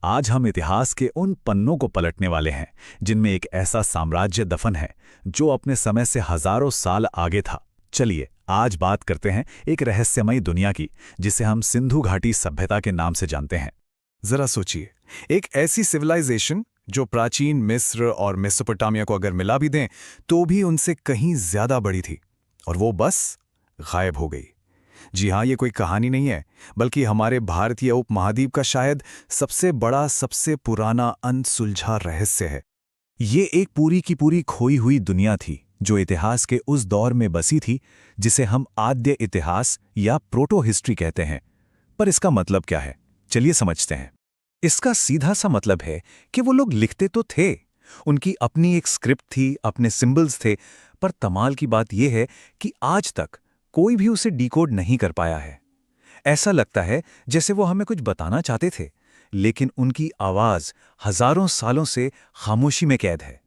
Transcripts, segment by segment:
आज हम इतिहास के उन पन्नों को पलटने वाले हैं जिनमें एक ऐसा साम्राज्य दफन है जो अपने समय से हजारों साल आगे था। चलिए आज बात करते हैं एक रहस्यमयी दुनिया की जिसे हम सिंधु घाटी सभ्यता के नाम से जानते हैं। जरा सोचिए, एक ऐसी सिविलाइजेशन जो प्राचीन मिस्र और मेसोपोटामिया को अगर मिला भी दें तो भी उनसे कहीं ज्यादा बड़ी थी, और वो बस गायब हो गई। जी हाँ, ये कोई कहानी नहीं है, बल्कि हमारे भारतीय उपमहाद्वीप का शायद सबसे बड़ा, सबसे पुराना अनसुलझा रहस्य है। ये एक पूरी की पूरी खोई हुई दुनिया थी जो इतिहास के उस दौर में बसी थी जिसे हम आद्य इतिहास या प्रोटो हिस्ट्री कहते हैं। पर इसका मतलब क्या है, चलिए समझते हैं। इसका सीधा सा मतलब है कि वो लोग लिखते तो थे, उनकी अपनी एक स्क्रिप्ट थी, अपने सिंबल्स थे, पर कमाल की बात यह है कि आज तक कोई भी उसे डिकोड नहीं कर पाया है। ऐसा लगता है जैसे वो हमें कुछ बताना चाहते थे, लेकिन उनकी आवाज हजारों सालों से खामोशी में कैद है।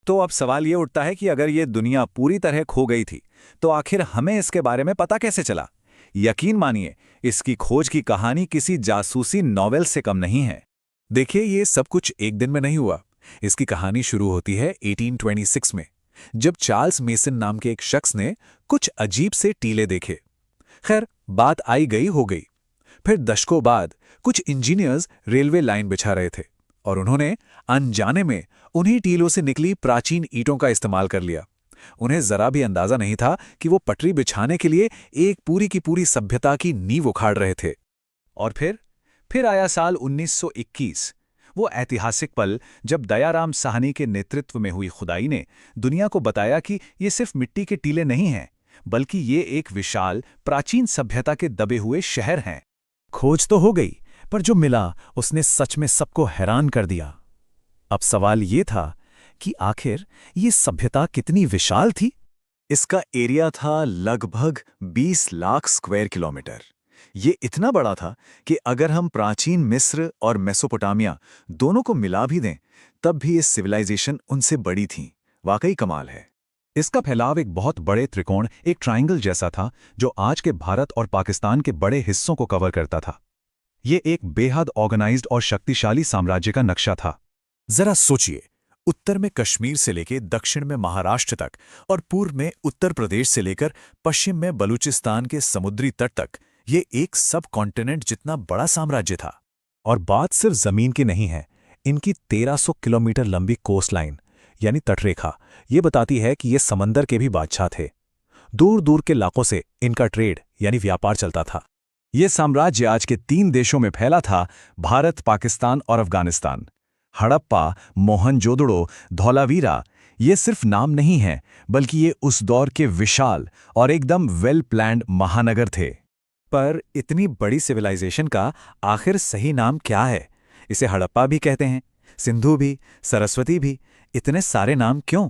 तो अब सवाल ये उठता है कि अगर ये दुनिया पूरी तरह खो गई थी तो आखिर हमें इसके बारे में पता कैसे चला? यकीन मानिए, इसकी खोज की कहानी किसी जासूसी नॉवेल से कम नहीं है। देखिए, ये सब कुछ एक दिन में नहीं हुआ। इसकी कहानी शुरू होती है 1826 में, जब चार्ल्स मेसन नाम के एक शख्स ने कुछ अजीब से टीले देखे। खैर, बात आई गई हो गई। फिर दशकों बाद कुछ इंजीनियर्स रेलवे लाइन बिछा रहे थे और उन्होंने अनजाने में उन्हीं टीलों से निकली प्राचीन ईंटों का इस्तेमाल कर लिया। उन्हें जरा भी अंदाजा नहीं था कि वो पटरी बिछाने के लिए एक पूरी की पूरी सभ्यता की नींव उखाड़ रहे थे। और फिर आया साल 1921, वो ऐतिहासिक पल जब दयाराम साहनी के नेतृत्व में हुई खुदाई ने दुनिया को बताया कि ये सिर्फ मिट्टी के टीले नहीं हैं, बल्कि ये एक विशाल प्राचीन सभ्यता के दबे हुए शहर हैं। खोज तो हो गई, पर जो मिला उसने सच में सबको हैरान कर दिया। अब सवाल ये था कि आखिर ये सभ्यता कितनी विशाल थी। इसका एरिया था लगभग 20 लाख स्क्वायर किलोमीटर। ये इतना बड़ा था कि अगर हम प्राचीन मिस्र और मेसोपोटामिया दोनों को मिला भी दें, तब भी इस सिविलाइजेशन उनसे बड़ी थी। वाकई कमाल है। इसका फैलाव एक बहुत बड़े त्रिकोण, एक ट्रायंगल जैसा था जो आज के भारत और पाकिस्तान के बड़े हिस्सों को कवर करता था। ये एक बेहद ऑर्गेनाइज्ड और शक्तिशाली साम्राज्य का नक्शा था। जरा सोचिए, उत्तर में कश्मीर से लेकर दक्षिण में महाराष्ट्र तक और पूर्व में उत्तर प्रदेश से लेकर पश्चिम में बलूचिस्तान के समुद्री तट तक, ये एक सब कॉन्टिनेंट जितना बड़ा साम्राज्य था। और बात सिर्फ जमीन की नहीं है, इनकी 1300 किलोमीटर लंबी कोस्ट लाइन यानी तटरेखा ये बताती है कि ये समंदर के भी बादशाह थे। दूर दूर के इलाकों से इनका ट्रेड यानी व्यापार चलता था। ये साम्राज्य आज के 3 देशों में फैला था, भारत, पाकिस्तान और अफगानिस्तान। हड़प्पा, मोहनजोदड़ो, धौलावीरा ये सिर्फ नाम नहीं हैं, बल्कि ये उस दौर के विशाल और एकदम वेल प्लान्ड महानगर थे। पर इतनी बड़ी सिविलाइजेशन का आखिर सही नाम क्या है? इसे हड़प्पा भी कहते हैं, सिंधु भी, सरस्वती भी, इतने सारे नाम क्यों?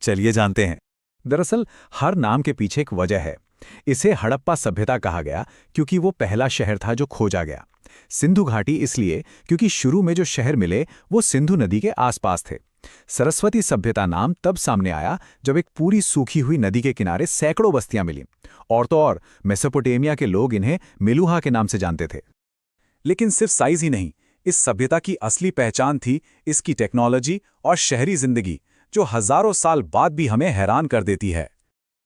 चलिए जानते हैं। दरअसल हर नाम के पीछे एक वजह है। इसे हड़प्पा सभ्यता कहा गया क्योंकि वो पहला शहर था जो खोजा गया। सिंधु घाटी इसलिए क्योंकि शुरू में जो शहर मिले वो सिंधु नदी के आसपास थे। सरस्वती सभ्यता नाम तब सामने आया जब एक पूरी सूखी हुई नदी के किनारे सैकड़ों बस्तियां मिलीं, और तो और मेसोपोटामिया के लोग इन्हें मिलुहा के नाम से जानते थे। लेकिन सिर्फ साइज ही नहीं, इस सभ्यता की असली पहचान थी इसकी टेक्नोलॉजी और शहरी जिंदगी, जो हजारों साल बाद भी हमें हैरान कर देती है।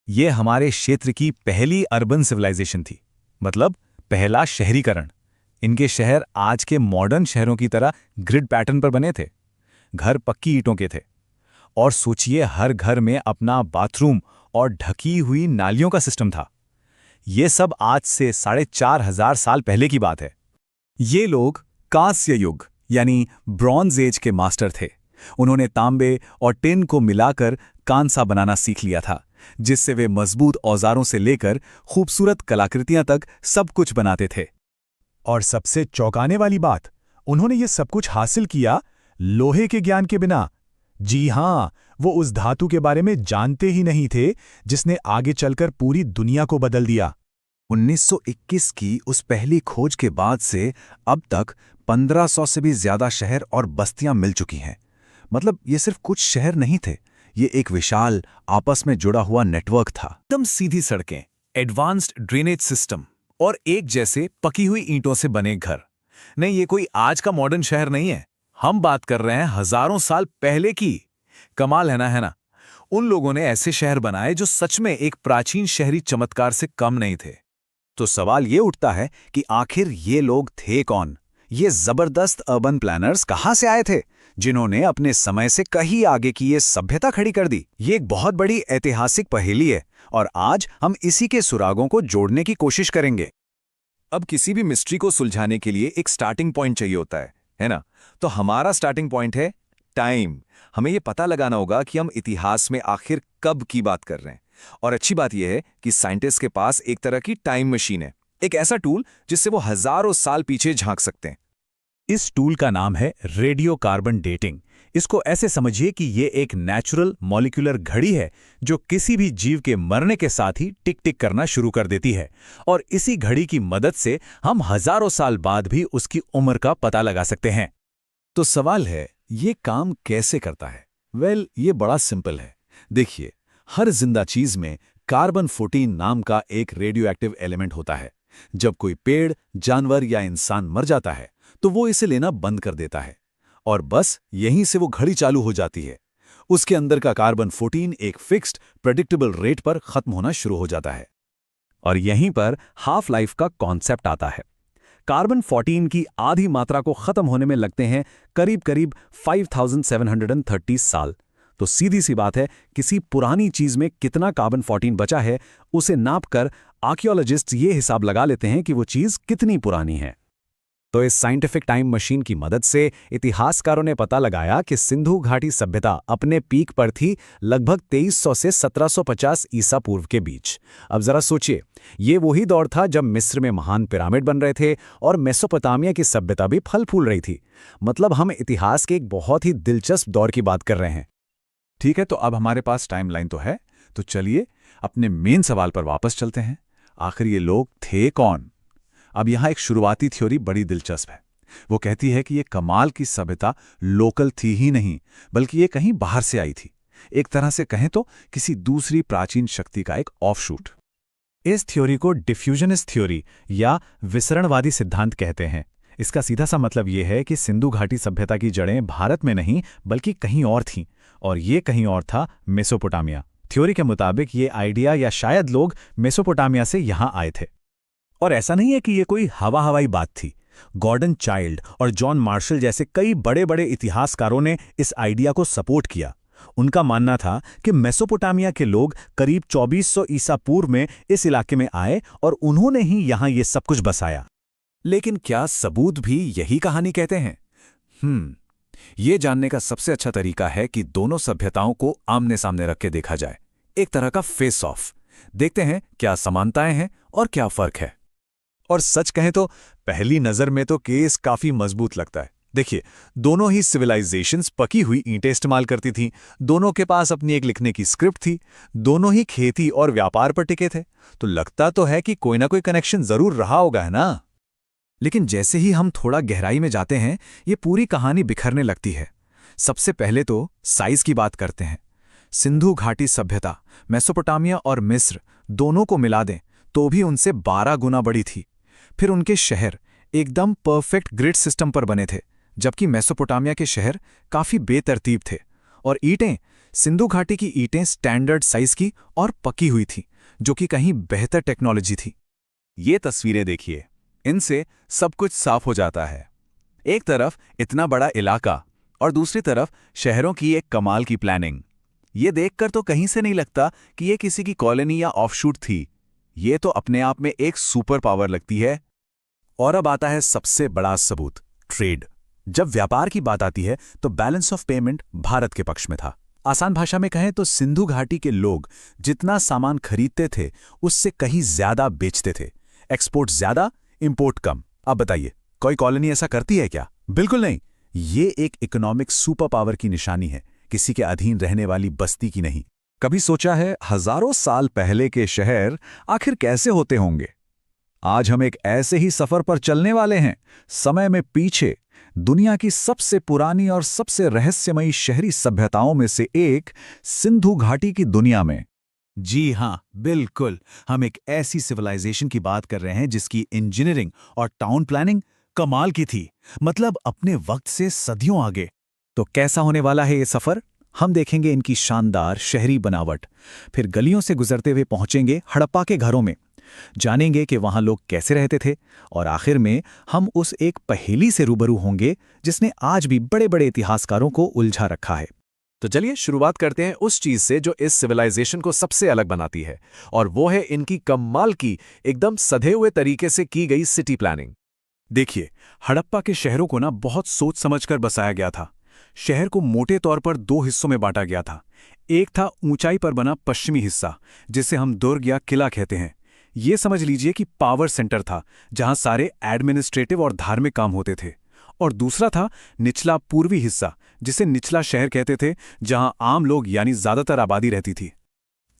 ये हमारे क्षेत्र की पहली अर्बन सिविलाइजेशन थी, मतलब पहला शहरीकरण। इनके शहर आज के मॉडर्न शहरों की तरह ग्रिड पैटर्न पर बने थे। घर पक्की ईंटों के थे, और सोचिए हर घर में अपना बाथरूम और ढकी हुई नालियों का सिस्टम था। ये सब आज से 4500 साल पहले की बात है। ये लोग कांस्य युग यानी ब्रॉन्ज एज के मास्टर थे। उन्होंने तांबे और टिन को मिलाकर कांसा बनाना सीख लिया था, जिससे वे मजबूत औजारों से लेकर खूबसूरत कलाकृतियां तक सब कुछ बनाते थे। और सबसे चौंकाने वाली बात, उन्होंने ये सब कुछ हासिल किया लोहे के ज्ञान के बिना। जी हां, वो उस धातु के बारे में जानते ही नहीं थे जिसने आगे चलकर पूरी दुनिया को बदल दिया। 1921 की उस पहली खोज के बाद से अब तक 1500 से भी ज्यादा शहर और बस्तियां मिल चुकी हैं। मतलब ये सिर्फ कुछ शहर नहीं थे, ये एक विशाल आपस में जुड़ा हुआ नेटवर्क था। एकदम सीधी सड़कें, एडवांस्ड ड्रेनेज सिस्टम और एक जैसे पकी हुई ईंटों से बने घर। नहीं, ये कोई आज का मॉडर्न शहर नहीं है। हम बात कर रहे हैं हजारों साल पहले की। कमाल है ना, है ना? उन लोगों ने ऐसे शहर बनाए जो सच में एक प्राचीन शहरी चमत्कार से कम नहीं थे। तो सवाल ये उठता है कि आखिर ये लोग थे कौन? ये जबरदस्त अर्बन प्लानर्स कहाँ से आए थे जिन्होंने अपने समय से कहीं आगे की ये सभ्यता खड़ी कर दी? ये एक बहुत बड़ी ऐतिहासिक पहेली है और आज हम इसी के सुरागों को जोड़ने की कोशिश करेंगे। अब किसी भी मिस्ट्री को सुलझाने के लिए एक स्टार्टिंग पॉइंट चाहिए होता है ना? तो हमारा स्टार्टिंग पॉइंट है टाइम। हमें यह पता लगाना होगा कि हम इतिहास में आखिर कब की बात कर रहे हैं। और अच्छी बात यह है कि साइंटिस्ट के पास एक तरह की टाइम मशीन है, एक ऐसा टूल जिससे वो हजारों साल पीछे झांक सकते हैं। इस टूल का नाम है रेडियो कार्बन डेटिंग। इसको ऐसे समझिए कि ये एक नेचुरल मॉलिक्यूलर घड़ी है जो किसी भी जीव के मरने के साथ ही टिक टिक करना शुरू कर देती है, और इसी घड़ी की मदद से हम हजारों साल बाद भी उसकी उम्र का पता लगा सकते हैं। तो सवाल है, ये काम कैसे करता है? वेल, ये बड़ा सिंपल है। देखिए, हर जिंदा चीज में कार्बन 14 नाम का एक रेडियो एक्टिव एलिमेंट होता है। जब कोई पेड़, जानवर या इंसान मर जाता है तो वो इसे लेना बंद कर देता है और बस यहीं से वो घड़ी चालू हो जाती है। उसके अंदर का कार्बन 14 एक फिक्स्ड प्रेडिक्टेबल रेट पर खत्म होना शुरू हो जाता है। और यहीं पर हाफ लाइफ का कॉन्सेप्ट आता है। कार्बन 14 की आधी मात्रा को खत्म होने में लगते हैं करीब करीब 5730 साल। तो सीधी सी बात है, किसी पुरानी चीज में कितना कार्बन 14 बचा है उसे नापकर आर्कियोलॉजिस्ट्स ये हिसाब लगा लेते हैं कि वो चीज कितनी पुरानी है। तो इस साइंटिफिक टाइम मशीन की मदद से इतिहासकारों ने पता लगाया कि सिंधु घाटी सभ्यता अपने पीक पर थी लगभग 2300 से 1750 ईसा पूर्व के बीच। अब जरा सोचिए, ये वही दौर था जब मिस्र में महान पिरामिड बन रहे थे और मेसोपोटामिया की सभ्यता भी फल फूल रही थी। मतलब हम इतिहास के एक बहुत ही दिलचस्प दौर की बात कर रहे हैं। ठीक है, तो अब हमारे पास टाइमलाइन तो है, तो चलिए अपने मेन सवाल पर वापस चलते हैं। आखिर ये लोग थे कौन? अब यहाँ एक शुरुआती थ्योरी बड़ी दिलचस्प है। वो कहती है कि ये कमाल की सभ्यता लोकल थी ही नहीं, बल्कि ये कहीं बाहर से आई थी। एक तरह से कहें तो किसी दूसरी प्राचीन शक्ति का एक ऑफशूट। इस थ्योरी को डिफ्यूजनिस्ट थ्योरी या विसरणवादी सिद्धांत कहते हैं। इसका सीधा सा मतलब ये है कि सिंधु घाटी सभ्यता की जड़ें भारत में नहीं बल्कि कहीं और थीं, और ये कहीं और था मेसोपोटामिया। थ्योरी के मुताबिक ये आइडिया या शायद लोग मेसोपोटामिया से यहाँ आए थे। और ऐसा नहीं है कि ये कोई हवाई बात थी। गॉर्डन चाइल्ड और जॉन मार्शल जैसे कई बड़े बड़े इतिहासकारों ने इस आइडिया को सपोर्ट किया। उनका मानना था कि मेसोपोटामिया के लोग करीब 2400 ईसा पूर्व में इस इलाके में आए और उन्होंने ही यहाँ ये सब कुछ बसाया। लेकिन क्या सबूत भी यही कहानी कहते हैं? ये जानने का सबसे अच्छा तरीका है कि दोनों सभ्यताओं को आमने सामने रख के देखा जाए, एक तरह का फेस ऑफ। देखते हैं क्या समानताएं हैं और क्या फर्क है। और सच कहें तो पहली नजर में तो केस काफी मजबूत लगता है। देखिए, दोनों ही सिविलाइजेशंस पकी हुई ईंटें इस्तेमाल करती थीं, दोनों के पास अपनी एक लिखने की स्क्रिप्ट थी, दोनों ही खेती और व्यापार पर टिके थे। तो लगता तो है कि कोई ना कोई कनेक्शन जरूर रहा होगा, है ना? लेकिन जैसे ही हम थोड़ा गहराई में जाते हैं, ये पूरी कहानी बिखरने लगती है। सबसे पहले तो साइज की बात करते हैं। सिंधु घाटी सभ्यता मेसोपोटामिया और मिस्र दोनों को मिला दें तो भी उनसे 12 गुना बड़ी थी। फिर उनके शहर एकदम परफेक्ट ग्रिड सिस्टम पर बने थे, जबकि मेसोपोटामिया के शहर काफी बेतरतीब थे। और ईंटें, सिंधु घाटी की ईंटें स्टैंडर्ड साइज की और पकी हुई थी, जो कि कहीं बेहतर टेक्नोलॉजी थी। ये तस्वीरें देखिए, इनसे सब कुछ साफ हो जाता है। एक तरफ इतना बड़ा इलाका और दूसरी तरफ शहरों की एक कमाल की प्लानिंग। ये देखकर तो कहीं से नहीं लगता कि ये किसी की कॉलोनी या ऑफशूट थी। ये तो अपने आप में एक सुपर पावर लगती है। और अब आता है सबसे बड़ा सबूत, ट्रेड। जब व्यापार की बात आती है तो बैलेंस ऑफ पेमेंट भारत के पक्ष में था। आसान भाषा में कहें तो सिंधु घाटी के लोग जितना सामान खरीदते थे उससे कहीं ज्यादा बेचते थे। एक्सपोर्ट ज्यादा, इंपोर्ट कम। अब बताइए, कोई कॉलोनी ऐसा करती है क्या? बिल्कुल नहीं। ये एक इकोनॉमिक सुपर पावर की निशानी है, किसी के अधीन रहने वाली बस्ती की नहीं। कभी सोचा है हजारों साल पहले के शहर आखिर कैसे होते होंगे? आज हम एक ऐसे ही सफर पर चलने वाले हैं, समय में पीछे, दुनिया की सबसे पुरानी और सबसे रहस्यमयी शहरी सभ्यताओं में से एक, सिंधु घाटी की दुनिया में। जी हां, बिल्कुल। हम एक ऐसी सिविलाइजेशन की बात कर रहे हैं जिसकी इंजीनियरिंग और टाउन प्लानिंग कमाल की थी, मतलब अपने वक्त से सदियों आगे। तो कैसा होने वाला है ये सफर? हम देखेंगे इनकी शानदार शहरी बनावट, फिर गलियों से गुजरते हुए पहुंचेंगे हड़प्पा के घरों में, जानेंगे कि वहां लोग कैसे रहते थे, और आखिर में हम उस एक पहेली से रूबरू होंगे जिसने आज भी बड़े बड़े इतिहासकारों को उलझा रखा है। तो चलिए शुरुआत करते हैं उस चीज से जो इस सिविलाइजेशन को सबसे अलग बनाती है, और वो है इनकी कमाल की, एकदम सधे हुए तरीके से की गई सिटी प्लानिंग। देखिए, हड़प्पा के शहरों को ना बहुत सोच समझकर बसाया गया था। शहर को मोटे तौर पर दो हिस्सों में बांटा गया था। एक था ऊंचाई पर बना पश्चिमी हिस्सा, जिसे हम दुर्ग या किला कहते हैं। ये समझ लीजिए कि पावर सेंटर था, जहां सारे एडमिनिस्ट्रेटिव और धार्मिक काम होते थे। और दूसरा था निचला पूर्वी हिस्सा, जिसे निचला शहर कहते थे, जहां आम लोग यानी ज्यादातर आबादी रहती थी।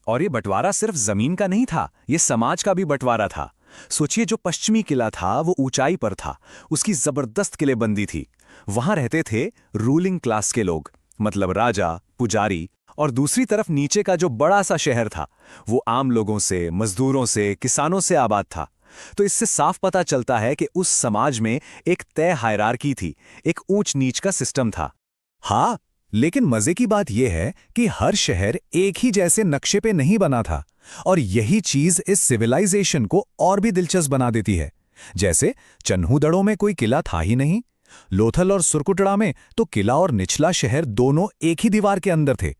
और ये बंटवारा सिर्फ जमीन का नहीं था, ये समाज का भी बंटवारा था। सोचिए, जो पश्चिमी किला था वो ऊंचाई पर था, उसकी जबरदस्त किलेबंदी थी। वहां रहते थे रूलिंग क्लास के लोग, मतलब राजा, पुजारी। और दूसरी तरफ नीचे का जो बड़ा सा शहर था, वो आम लोगों से, मजदूरों से, किसानों से आबाद था। तो इससे साफ पता चलता है कि उस समाज में एक तय हायरार्की थी, एक ऊंच नीच का सिस्टम था। हाँ, लेकिन मजे की बात यह है कि हर शहर एक ही जैसे नक्शे पे नहीं बना था, और यही चीज इस सिविलाइजेशन को और भी दिलचस्प बना देती है। जैसे चन्हूदड़ों में कोई किला था ही नहीं, लोथल और सुरकुटड़ा में तो किला और निचला शहर दोनों एक ही दीवार के अंदर थे,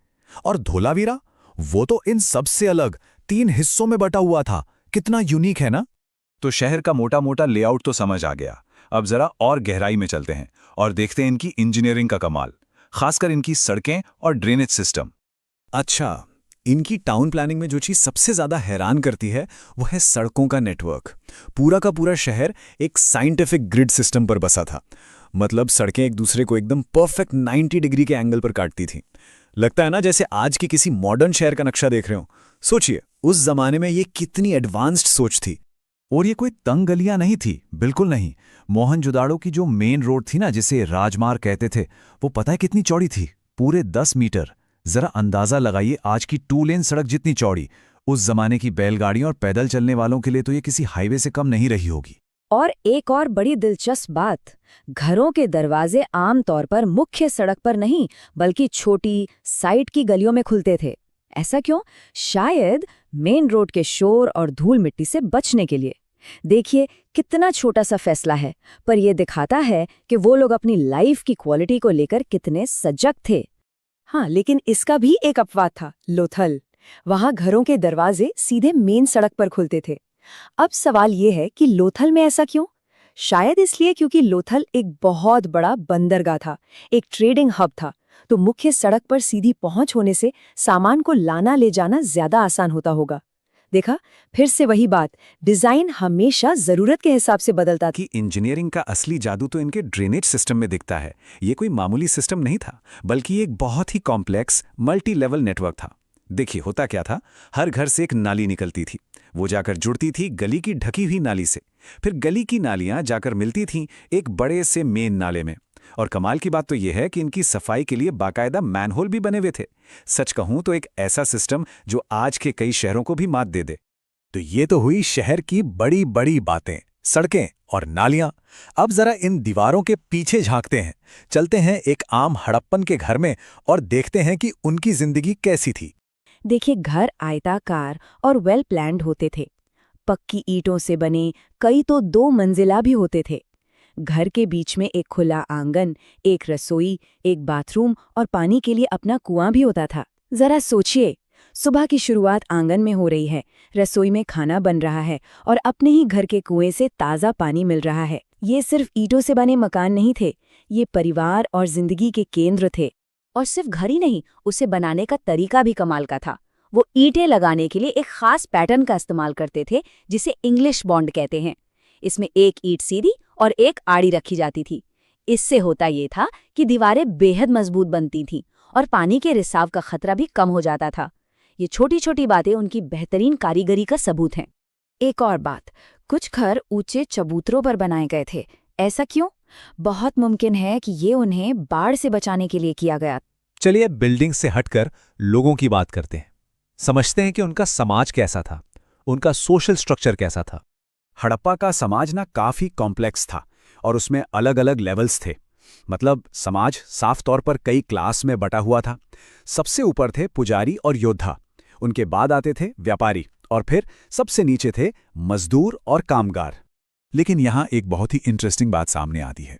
और धोलावीरा, वो तो इन सबसे अलग 3 हिस्सों में बटा हुआ था। कितना यूनिक है ना? तो शहर का मोटा मोटा लेआउट तो समझ आ गया। अब जरा और गहराई में चलते हैं और देखते हैं इनकी इंजीनियरिंग का कमाल, खासकर इनकी सड़कें और ड्रेनेज सिस्टम। अच्छा, इनकी टाउन प्लानिंग में जो चीज सबसे ज्यादा हैरान करती है वो है सड़कों का नेटवर्क। पूरा का पूरा शहर एक साइंटिफिक ग्रिड सिस्टम पर बसा था। मतलब सड़कें एक दूसरे को एकदम परफेक्ट 90 डिग्री के एंगल पर काटती थीं। लगता है ना जैसे आज की किसी मॉडर्न शहर का नक्शा देख रहे हो। सोचिए, उस जमाने में ये कितनी एडवांस्ड सोच थी। और ये कोई तंग गलियां नहीं थी, बिल्कुल नहीं। मोहनजोदाड़ो की जो मेन रोड थी ना, जिसे राजमार्ग कहते थे, वो पता है कितनी चौड़ी थी? पूरे 10 मीटर। जरा अंदाजा लगाइए, आज की 2 लेन सड़क जितनी चौड़ी। उस जमाने की बैलगाड़ियों और पैदल चलने वालों के लिए तो ये किसी हाईवे से कम नहीं रही होगी। और एक और बड़ी दिलचस्प बात, घरों के दरवाजे आमतौर पर मुख्य सड़क पर नहीं बल्कि छोटी साइड की गलियों में खुलते थे। ऐसा क्यों? शायद मेन रोड के शोर और धूल मिट्टी से बचने के लिए। देखिए कितना छोटा सा फैसला है, पर यह दिखाता है कि वो लोग अपनी लाइफ की क्वालिटी को लेकर कितने सजग थे। हाँ, लेकिन इसका भी एक अपवाद था, लोथल। वहां घरों के दरवाजे सीधे मेन सड़क पर खुलते थे। अब सवाल ये है कि लोथल में ऐसा क्यों? शायद इसलिए क्योंकि लोथल एक बहुत बड़ा बंदरगाह था, एक ट्रेडिंग हब था। तो मुख्य सड़क पर सीधी पहुंच होने से सामान को लाना ले जाना ज्यादा आसान होता होगा। देखा, फिर से वही बात, डिजाइन हमेशा जरूरत के हिसाब से बदलता था। कि इंजीनियरिंग का असली जादू तो इनके ड्रेनेज सिस्टम में दिखता है। ये कोई मामूली सिस्टम नहीं था, बल्कि एक बहुत ही कॉम्प्लेक्स मल्टी लेवल नेटवर्क था। देखिए, होता क्या था, हर घर से एक नाली निकलती थी। वो जाकर जुड़ती थी गली की ढकी हुई नाली से। फिर गली की नालियां जाकर मिलती थीं एक बड़े से मेन नाले में। और कमाल की बात तो यह है कि इनकी सफाई के लिए बाकायदा मैनहोल भी बने हुए थे। सच कहूं तो एक ऐसा सिस्टम जो आज के कई शहरों को भी मात दे दे। तो ये तो हुई शहर की बड़ी बड़ी बातें, सड़कें और नालियां। अब जरा इन दीवारों के पीछे झांकते हैं, चलते हैं एक आम हड़प्पन के घर में और देखते हैं कि उनकी जिंदगी कैसी थी। देखिए, घर आयताकार और वेल प्लान्ड होते थे। पक्की ईंटों से बने, कई तो 2 मंजिला भी होते थे। घर के बीच में एक खुला आंगन, एक रसोई, एक बाथरूम और पानी के लिए अपना कुआं भी होता था। जरा सोचिए, सुबह की शुरुआत आंगन में हो रही है, रसोई में खाना बन रहा है और अपने ही घर के कुएं से ताज़ा पानी मिल रहा है। ये सिर्फ ईंटों से बने मकान नहीं थे, ये परिवार और जिंदगी के केंद्र थे। और सिर्फ घर ही नहीं, उसे बनाने का तरीका भी कमाल का था। वो ईंटें लगाने के लिए एक खास पैटर्न का इस्तेमाल करते थे, जिसे इंग्लिश बॉन्ड कहते हैं। इसमें एक ईंट सीधी और एक आड़ी रखी जाती थी। इससे होता ये था कि दीवारें बेहद मजबूत बनती थीं और पानी के रिसाव का खतरा भी कम हो जाता था। ये छोटी छोटी बातें उनकी बेहतरीन कारीगरी का सबूत हैं। एक और बात, कुछ घर ऊंचे चबूतरों पर बनाए गए थे। ऐसा क्यों? बहुत मुमकिन है कि ये उन्हें बाढ़ से बचाने के लिए किया गया। चलिए बिल्डिंग से हटकर लोगों की बात करते हैं। समझते हैं कि उनका समाज कैसा था, उनका सोशल स्ट्रक्चर कैसा था। हड़प्पा का समाज ना काफी कॉम्प्लेक्स था और उसमें अलग अलग लेवल्स थे। मतलब समाज साफ तौर पर कई क्लास में बटा हुआ था। सबसे ऊपर थे पुजारी और योद्धा, उनके बाद आते थे व्यापारी, और फिर सबसे नीचे थे मजदूर और कामगार। लेकिन यहाँ एक बहुत ही इंटरेस्टिंग बात सामने आती है।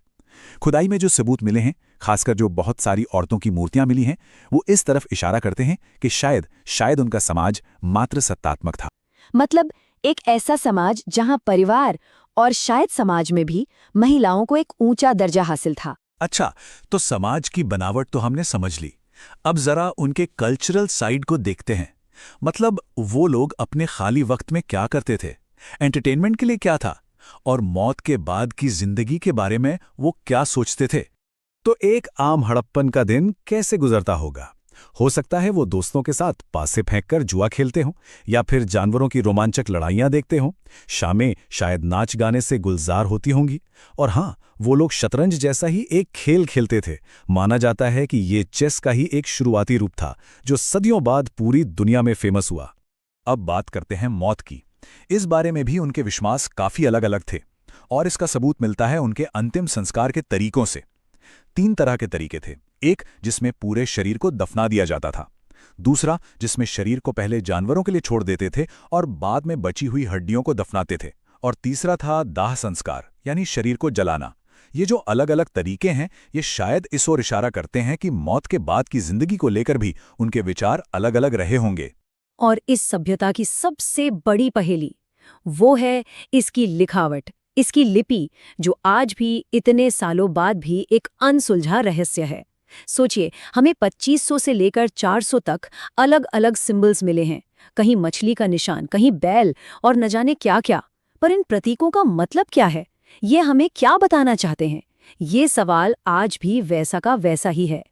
खुदाई में जो सबूत मिले हैं, खासकर जो बहुत सारी औरतों की मूर्तियां मिली हैं, वो इस तरफ इशारा करते हैं कि शायद उनका समाज मात्र सत्तात्मक था। मतलब एक ऐसा समाज जहां परिवार और शायद समाज में भी महिलाओं को एक ऊंचा दर्जा हासिल था। अच्छा, तो समाज की बनावट तो हमने समझ ली। अब जरा उनके कल्चरल साइड को देखते हैं। मतलब वो लोग अपने खाली वक्त में क्या करते थे, एंटरटेनमेंट के लिए क्या था, और मौत के बाद की जिंदगी के बारे में वो क्या सोचते थे। तो एक आम हड़प्पन का दिन कैसे गुजरता होगा? हो सकता है वो दोस्तों के साथ पासे फेंककर जुआ खेलते हों, या फिर जानवरों की रोमांचक लड़ाइयां देखते हों। शामें शायद नाच गाने से गुलजार होती होंगी। और हाँ, वो लोग शतरंज जैसा ही एक खेल खेलते थे। माना जाता है कि ये चेस का ही एक शुरुआती रूप था, जो सदियों बाद पूरी दुनिया में फेमस हुआ। अब बात करते हैं मौत की। इस बारे में भी उनके विश्वास काफी अलग अलग थे, और इसका सबूत मिलता है उनके अंतिम संस्कार के तरीकों से। 3 तरह के तरीके थे। एक जिसमें पूरे शरीर को दफना दिया जाता था, दूसरा जिसमें शरीर को पहले जानवरों के लिए छोड़ देते थे और बाद में बची हुई हड्डियों को दफनाते थे, और तीसरा था दाह संस्कार, यानी शरीर को जलाना। ये जो अलग अलग तरीके हैं, ये शायद इस ओर इशारा करते हैं कि मौत के बाद की जिंदगी को लेकर भी उनके विचार अलग अलग रहे होंगे। और इस सभ्यता की सबसे बड़ी पहेली वो है इसकी लिखावट, इसकी लिपि, जो आज भी इतने सालों बाद भी एक अनसुलझा रहस्य है। सोचिए, हमें 2500 से लेकर 400 तक अलग अलग सिंबल्स मिले हैं। कहीं मछली का निशान, कहीं बैल, और न जाने क्या क्या। पर इन प्रतीकों का मतलब क्या है? ये हमें क्या बताना चाहते हैं? ये सवाल आज भी वैसा का वैसा ही है।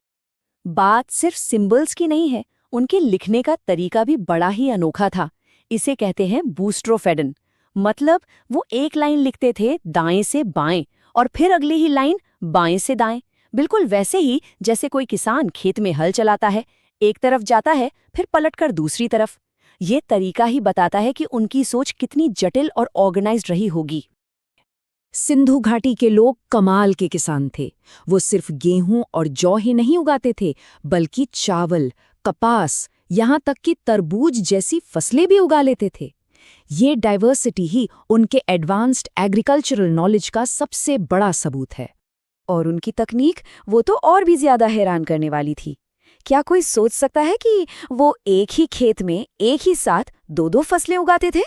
बात सिर्फ सिंबल्स की नहीं है, उनके लिखने का तरीका भी बड़ा ही अनोखा था। इसे कहते हैं बूस्ट्रोफेडन। मतलब वो एक लाइन लिखते थे दाएं से बाएं, और फिर अगली ही लाइन बाएं से दाएं। बिल्कुल वैसे ही जैसे कोई किसान खेत में हल चलाता है, एक तरफ जाता है फिर पलटकर दूसरी तरफ। ये तरीका ही बताता है कि उनकी सोच कितनी जटिल और ऑर्गेनाइज्ड रही होगी। सिंधु घाटी के लोग कमाल के किसान थे। वो सिर्फ गेहूं और जौ ही नहीं उगाते थे, बल्कि चावल, कपास, यहाँ तक कि तरबूज जैसी फसलें भी उगा लेते थे। ये डाइवर्सिटी ही उनके एडवांस्ड एग्रीकल्चरल नॉलेज का सबसे बड़ा सबूत है। और उनकी तकनीक, वो तो और भी ज्यादा हैरान करने वाली थी। क्या कोई सोच सकता है कि वो एक ही खेत में एक ही साथ 2-2 फसलें उगाते थे?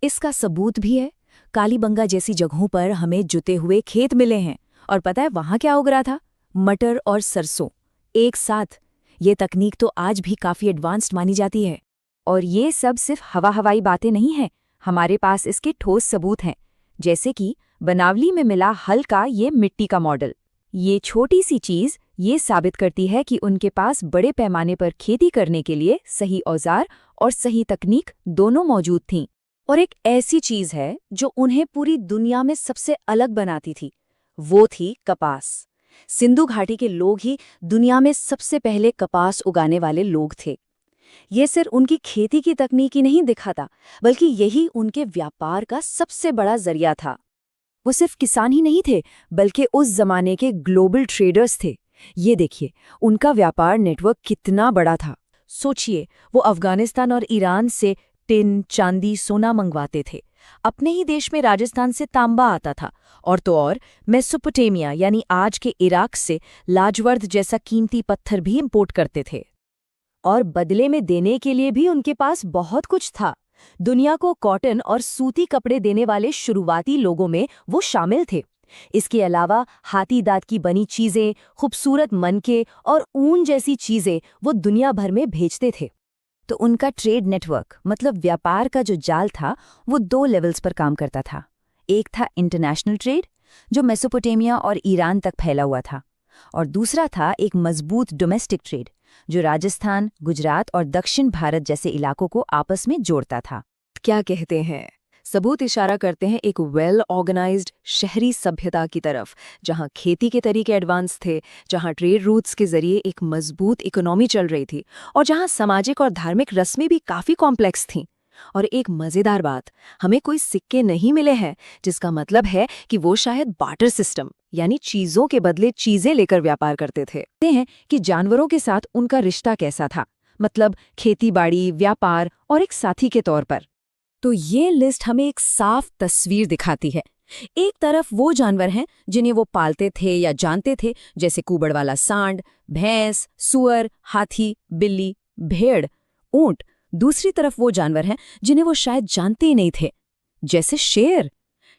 इसका सबूत भी है। कालीबंगा जैसी जगहों पर हमें जुते हुए खेत मिले हैं, और पता है वहां क्या उग रहा था? मटर और सरसों एक साथ। ये तकनीक तो आज भी काफी एडवांस्ड मानी जाती है। और ये सब सिर्फ हवाई बातें नहीं हैं, हमारे पास इसके ठोस सबूत हैं। जैसे कि बनावली में मिला हल का ये मिट्टी का मॉडल। ये छोटी सी चीज ये साबित करती है कि उनके पास बड़े पैमाने पर खेती करने के लिए सही औजार और सही तकनीक दोनों मौजूद थीं। और एक ऐसी चीज है जो उन्हें पूरी दुनिया में सबसे अलग बनाती थी, वो थी कपास। सिंधु घाटी के लोग ही दुनिया में सबसे पहले कपास उगाने वाले लोग थे। ये सिर्फ उनकी खेती की तकनीक ही नहीं दिखाता, बल्कि यही उनके व्यापार का सबसे बड़ा जरिया था। वो सिर्फ किसान ही नहीं थे, बल्कि उस जमाने के ग्लोबल ट्रेडर्स थे। ये देखिए, उनका व्यापार नेटवर्क कितना बड़ा था। सोचिए, वो अफगानिस्तान और ईरान से टिन, चांदी, सोना मंगवाते थे। अपने ही देश में राजस्थान से तांबा आता था, और तो और मेसोपोटामिया यानी आज के इराक से लाजवर्द जैसा कीमती पत्थर भी इंपोर्ट करते थे। और बदले में देने के लिए भी उनके पास बहुत कुछ था। दुनिया को कॉटन और सूती कपड़े देने वाले शुरुआती लोगों में वो शामिल थे। इसके अलावा हाथी दांत की बनी चीजें, खूबसूरत मनके और ऊन जैसी चीजें वो दुनिया भर में भेजते थे। तो उनका ट्रेड नेटवर्क, मतलब व्यापार का जो जाल था, वो 2 लेवल्स पर काम करता था। एक था इंटरनेशनल ट्रेड, जो मेसोपोटामिया और ईरान तक फैला हुआ था, और दूसरा था एक मजबूत डोमेस्टिक ट्रेड, जो राजस्थान, गुजरात और दक्षिण भारत जैसे इलाकों को आपस में जोड़ता था। क्या कहते हैं? सबूत इशारा करते हैं एक वेल ऑर्गेनाइज्ड शहरी सभ्यता की तरफ, जहां खेती के तरीके एडवांस थे, जहां ट्रेड रूट्स के जरिए एक मजबूत इकोनॉमी चल रही थी, और जहां सामाजिक और धार्मिक रस्में भी काफी कॉम्प्लेक्स थीं। और एक मजेदार बात, हमें कोई सिक्के नहीं मिले हैं, जिसका मतलब है कि वो शायद बार्टर सिस्टम यानी चीजों के बदले चीजें लेकर व्यापार करते थे। देखते हैं कि जानवरों के साथ उनका रिश्ता कैसा था, मतलब खेतीबाड़ी, व्यापार और एक साथी के तौर पर। तो ये लिस्ट हमें एक साफ तस्वीर दिखाती है। एक तरफ वो जानवर हैं जिन्हें वो पालते थे या जानते थे, जैसे कुबड़ वाला सांड, भैंस, सुअर, हाथी, बिल्ली, भेड़, ऊंट। दूसरी तरफ वो जानवर हैं जिन्हें वो शायद जानते ही नहीं थे, जैसे शेर।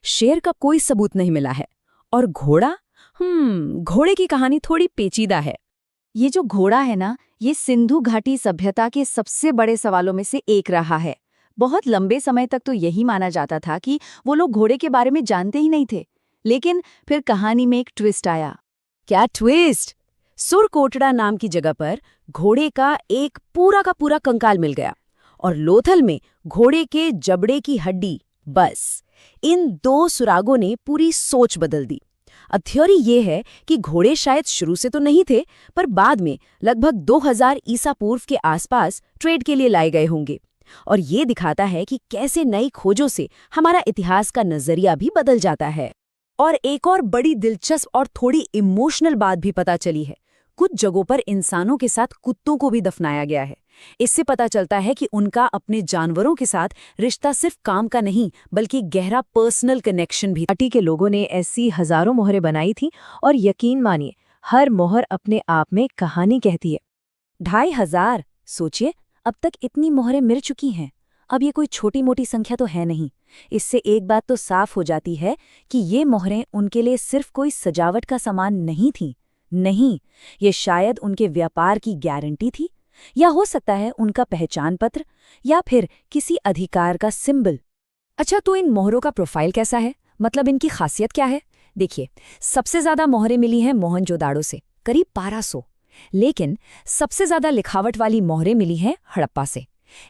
शेर का कोई सबूत नहीं मिला है। और घोड़ा, घोड़े की कहानी थोड़ी पेचीदा है। ये जो घोड़ा है ना, ये सिंधु घाटी सभ्यता के सबसे बड़े सवालों में से एक रहा है। बहुत लंबे समय तक तो यही माना जाता था कि वो लोग घोड़े के बारे में जानते ही नहीं थे, लेकिन फिर कहानी में एक ट्विस्ट आया। क्या ट्विस्ट? सुरकोटड़ा नाम की जगह पर घोड़े का एक पूरा का पूरा कंकाल मिल गया, और लोथल में घोड़े के जबड़े की हड्डी। बस इन 2 सुरागों ने पूरी सोच बदल दी। अब थ्योरी ये है कि घोड़े शायद शुरू से तो नहीं थे, पर बाद में लगभग 2000 ईसा पूर्व के आसपास ट्रेड के लिए लाए गए होंगे। और ये दिखाता है कि कैसे नई खोजों से हमारा इतिहास का नजरिया भी बदल जाता है। और एक और बड़ी दिलचस्प और थोड़ी इमोशनल बात भी पता चली है। कुछ जगहों पर इंसानों के साथ कुत्तों को भी दफनाया गया है। इससे पता चलता है कि उनका अपने जानवरों के साथ रिश्ता सिर्फ काम का नहीं, बल्कि गहरा पर्सनल कनेक्शन भी। घाटी के लोगों ने ऐसी हजारों मोहरें बनाई थी, और यकीन मानिए, हर मोहर अपने आप में कहानी कहती है। 2500, सोचिए, अब तक इतनी मोहरें मिल चुकी हैं। अब ये कोई छोटी मोटी संख्या तो है नहीं। इससे एक बात तो साफ हो जाती है कि ये मोहरें उनके लिए सिर्फ कोई सजावट का सामान नहीं थी। नहीं, ये शायद उनके व्यापार की गारंटी थी, या हो सकता है उनका पहचान पत्र, या फिर किसी अधिकार का सिंबल। अच्छा, तो इन मोहरों का प्रोफाइल कैसा है, मतलब इनकी खासियत क्या है? देखिए, सबसे ज्यादा मोहरें मिली हैं मोहनजोदाड़ो से, करीब 1200। लेकिन सबसे ज्यादा लिखावट वाली मोहरें मिली हैं हड़प्पा से।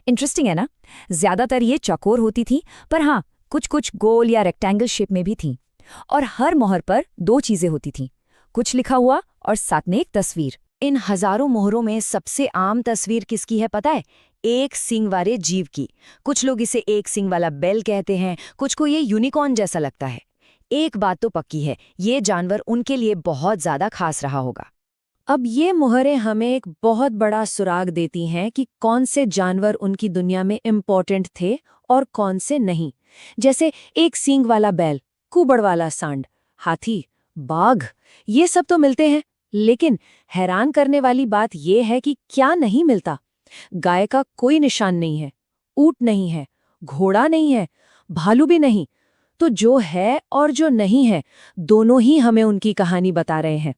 इंटरेस्टिंग है ना? ज्यादातर ये चौकोर होती थी, पर हाँ, कुछ कुछ गोल या रेक्टेंगल शेप में भी थीं। और हर मोहर पर 2 चीजें होती थीं, कुछ लिखा हुआ और साथ में एक तस्वीर। इन हजारों मोहरों में सबसे आम तस्वीर किसकी है पता है? एक सींग वाले जीव की। कुछ लोग इसे एक सींग वाला बैल कहते हैं, कुछ को ये यूनिकॉर्न जैसा लगता है। एक बात तो पक्की है, ये जानवर उनके लिए बहुत ज्यादा खास रहा होगा। अब ये मोहरें हमें एक बहुत बड़ा सुराग देती हैं कि कौन से जानवर उनकी दुनिया में इम्पोर्टेंट थे और कौन से नहीं। जैसे एक सींग वाला बैल, कुबड़ वाला सांड, हाथी, बाघ, ये सब तो मिलते हैं, लेकिन हैरान करने वाली बात यह है कि क्या नहीं मिलता। गाय का कोई निशान नहीं है, ऊंट नहीं है, घोड़ा नहीं है, भालू भी नहीं। तो जो है और जो नहीं है, दोनों ही हमें उनकी कहानी बता रहे हैं।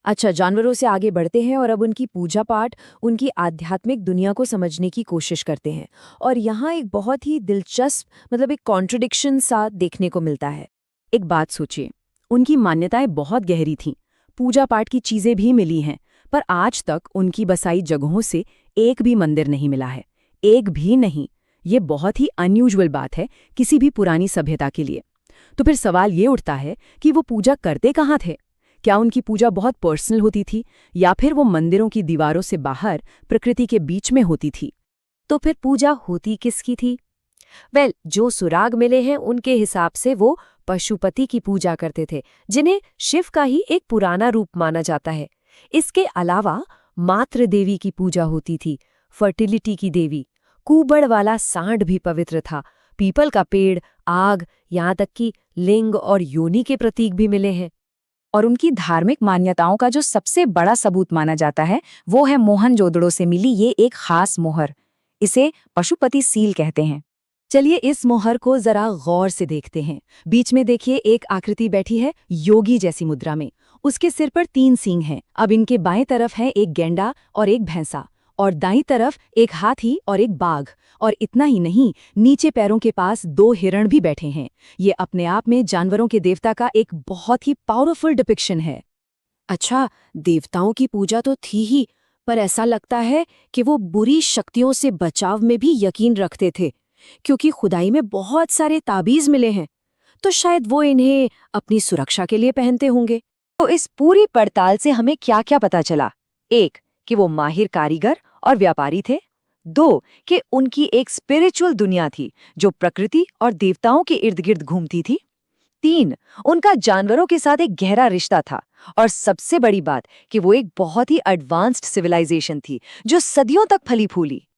अच्छा, जानवरों से आगे बढ़ते हैं और अब उनकी पूजा पाठ, उनकी आध्यात्मिक दुनिया को समझने की कोशिश करते हैं। और यहाँ एक बहुत ही दिलचस्प, मतलब एक कॉन्ट्रडिक्शन सा देखने को मिलता है। एक बात सोचिए, उनकी मान्यताएं बहुत गहरी थीं, पूजा पाठ की चीजें भी मिली हैं, पर आज तक उनकी बसाई जगहों से एक भी मंदिर नहीं मिला है, एक भी नहीं। ये बहुत ही अनयूजुअल बात है किसी भी पुरानी सभ्यता के लिए। तो फिर सवाल ये उठता है कि वो पूजा करते कहाँ थे? क्या उनकी पूजा बहुत पर्सनल होती थी, या फिर वो मंदिरों की दीवारों से बाहर प्रकृति के बीच में होती थी? तो फिर पूजा होती किसकी थी? जो सुराग मिले हैं उनके हिसाब से वो पशुपति की पूजा करते थे, जिन्हें शिव का ही एक पुराना रूप माना जाता है। इसके अलावा मातृ देवी की पूजा होती थी, फर्टिलिटी की देवी। कुबड़ वाला सांड भी पवित्र था। पीपल का पेड़, आग, यहाँ तक कि लिंग और योनि के प्रतीक भी मिले हैं। और उनकी धार्मिक मान्यताओं का जो सबसे बड़ा सबूत माना जाता है, वो है मोहनजोदड़ो से मिली ये एक खास मोहर। इसे पशुपति सील कहते हैं। चलिए इस मोहर को जरा गौर से देखते हैं। बीच में देखिए एक आकृति बैठी है योगी जैसी मुद्रा में। उसके सिर पर 3 सींग हैं। अब इनके बाएं तरफ है एक गैंडा और एक भैंसा, और दाईं तरफ एक हाथी और एक बाघ। और इतना ही नहीं, नीचे पैरों के पास 2 हिरण भी बैठे हैं। ये अपने आप में जानवरों के देवता का एक बहुत ही पावरफुल डिपिक्शन है। अच्छा, देवताओं की पूजा तो थी ही, पर ऐसा लगता है कि वो बुरी शक्तियों से बचाव में भी यकीन रखते थे, क्योंकि खुदाई में बहुत सारे ताबीज मिले हैं। तो शायद वो इन्हें अपनी सुरक्षा के लिए पहनते होंगे। तो इस पूरी पड़ताल से हमें क्या क्या पता चला? 1, कि वो माहिर कारीगर और व्यापारी थे। 2 कि उनकी एक स्पिरिचुअल दुनिया थी जो प्रकृति और देवताओं के इर्द गिर्द घूमती थी। 3 उनका जानवरों के साथ एक गहरा रिश्ता था। और सबसे बड़ी बात कि वो एक बहुत ही एडवांस्ड सिविलाइजेशन थी जो सदियों तक फली फूली।